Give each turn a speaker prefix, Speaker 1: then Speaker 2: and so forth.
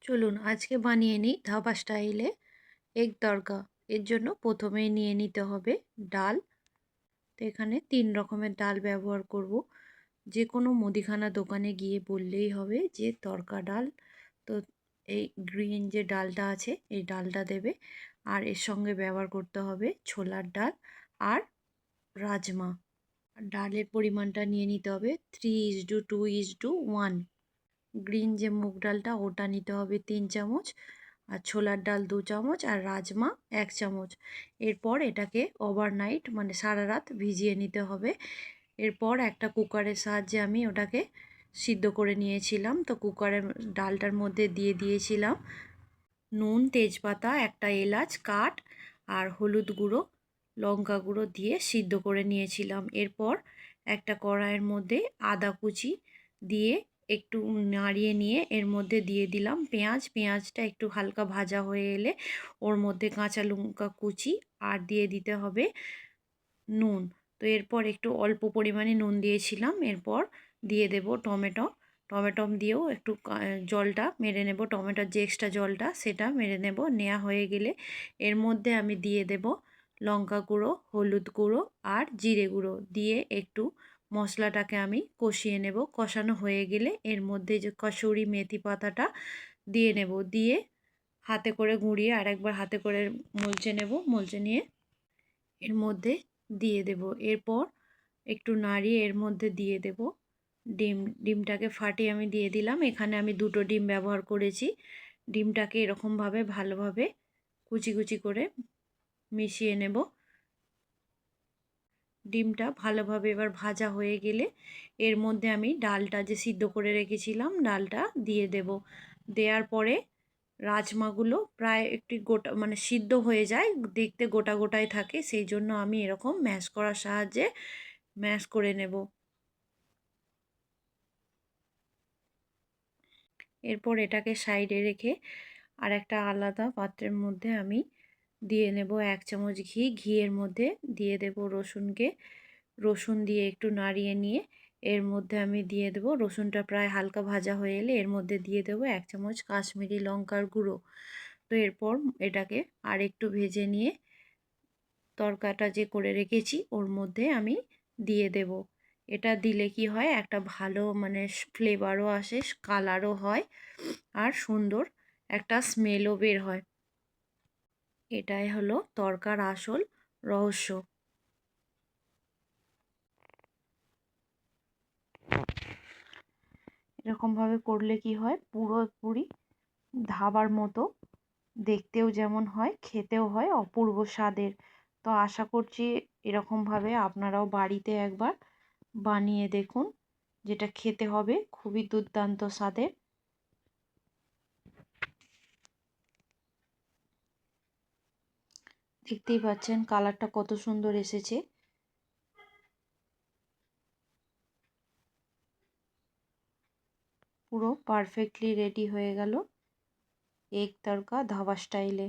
Speaker 1: চলুন আজকে বানিয়ে নিই ধাবা স্টাইলে এগ তড়কা। এর জন্য প্রথমেই নিয়ে নিতে হবে ডাল। তো এখানে 3 রকমের ডাল ব্যবহার করব। যে কোনো মুদিখানা দোকানে গিয়ে বললেই হবে যে তড়কা ডাল। তো এই গ্রিন যে ডালটা আছে এই ডালটা দেবে। আর এর সঙ্গে ব্যবহার করতে হবে ছোলার ডাল আর রাজমা। ডালের পরিমাণটা নিয়ে নিতে হবে 3:2:1। গ্রিন যে মুগ ডালটা ওটা নিতে হবে 3 চামচ, আর ছোলার ডাল 2 চামচ, আর রাজমা 1 চামচ। এরপর এটাকে ওভারনাইট মানে সারা রাত ভিজিয়ে নিতে হবে। এরপর একটা কুকারের সাহায্যে আমি ওটাকে সিদ্ধ করে নিয়েছিলাম। তো কুকারের ডালটার মধ্যে দিয়ে দিয়েছিলাম নুন, তেজপাতা, একটা এলাচ কাঠ আর হলুদ গুঁড়ো, লঙ্কা গুঁড়ো দিয়ে সিদ্ধ করে নিয়েছিলাম। এরপর একটা কড়াইয়ের মধ্যে আদা কুচি দিয়ে একটু নাড়িয়ে নিয়ে এর মধ্যে দিয়ে দিলাম পেঁয়াজ। পেঁয়াজটা একটু হালকা ভাজা হয়ে এলে ওর মধ্যে কাঁচা লঙ্কা কুচি আর দিয়ে দিতে হবে নুন। তো এরপর একটু অল্প পরিমাণে নুন দিয়েছিলাম। এরপর দিয়ে দেব টমেটো। টমেটো দিয়েও একটু জলটা মেরে নেব, টমেটোর যে এক্সট্রা জলটা সেটা মেরে নেব। নেওয়া হয়ে গেলে এর মধ্যে আমি দিয়ে দেব লঙ্কা গুঁড়ো, হলুদ গুঁড়ো আর জিরে গুঁড়ো দিয়ে একটু মশলাটাকে আমি কষিয়ে নেব। কষানো হয়ে গেলে এর মধ্যে যে কসুরি মেথি পাতাটা দিয়ে নেব, দিয়ে হাতে করে গুঁড়িয়ে আরেকবার হাতে করে মলচে নেব। মলচে নিয়ে এর মধ্যে দিয়ে দেব। এরপর একটু নাড়িয়ে এর মধ্যে দিয়ে দেব ডিম। ডিমটাকে ফাটিয়ে আমি দিয়ে দিলাম। এখানে আমি 2টো ডিম ব্যবহার করেছি। ডিমটাকে এরকমভাবে ভালোভাবে কুচি কুচি করে মিশিয়ে নেব। ডিমটা ভালোভাবে এবার ভাজা হয়ে গেলে এর মধ্যে আমি ডালটা যে সিদ্ধ করে রেখেছিলাম ডালটা দিয়ে দেব। দেওয়ার পরে রাজমাগুলো প্রায় একটু গোটা মানে সিদ্ধ হয়ে যায়, দেখতে গোটা গোটাই থাকে, সেই জন্য আমি এরকম ম্যাশ করার সাহায্যে ম্যাশ করে নেব। এরপর এটাকে সাইডে রেখে আর একটা আলাদা পাত্রের মধ্যে আমি দিয়ে নেব 1 চামচ ঘি। ঘিয়ের মধ্যে দিয়ে দেব রসুনকে। রসুন দিয়ে একটু নাড়িয়ে নিয়ে এর মধ্যে আমি দিয়ে দেব, রসুনটা প্রায় হালকা ভাজা হয়ে এলে এর মধ্যে দিয়ে দেব 1 চামচ কাশ্মীরি লঙ্কার গুঁড়ো। তো এরপর এটাকে আর একটু ভেজে নিয়ে তরকাটা যে করে রেখেছি ওর মধ্যে আমি দিয়ে দেব। এটা দিলে কি হয়, একটা ভালো মানে ফ্লেভারও আসে, কালারও হয় আর সুন্দর একটা স্মেলও বের হয়। এটাই হলো তরকার আসল রহস্য। এরকমভাবে করলে কি হয়, পুরোপুরি ধাবার মতো দেখতেও যেমন হয় খেতেও হয় অপূর্ব স্বাদের। তো আশা করছি এরকমভাবে আপনারাও বাড়িতে একবার বানিয়ে দেখুন, যেটা খেতে হবে খুবই দুর্দান্ত স্বাদের। দেখতেই পাচ্ছেন কালারটা কত সুন্দর এসেছে। পুরো পারফেক্টলি রেডি হয়ে গেল এগ তড়কা ধাবা স্টাইলে।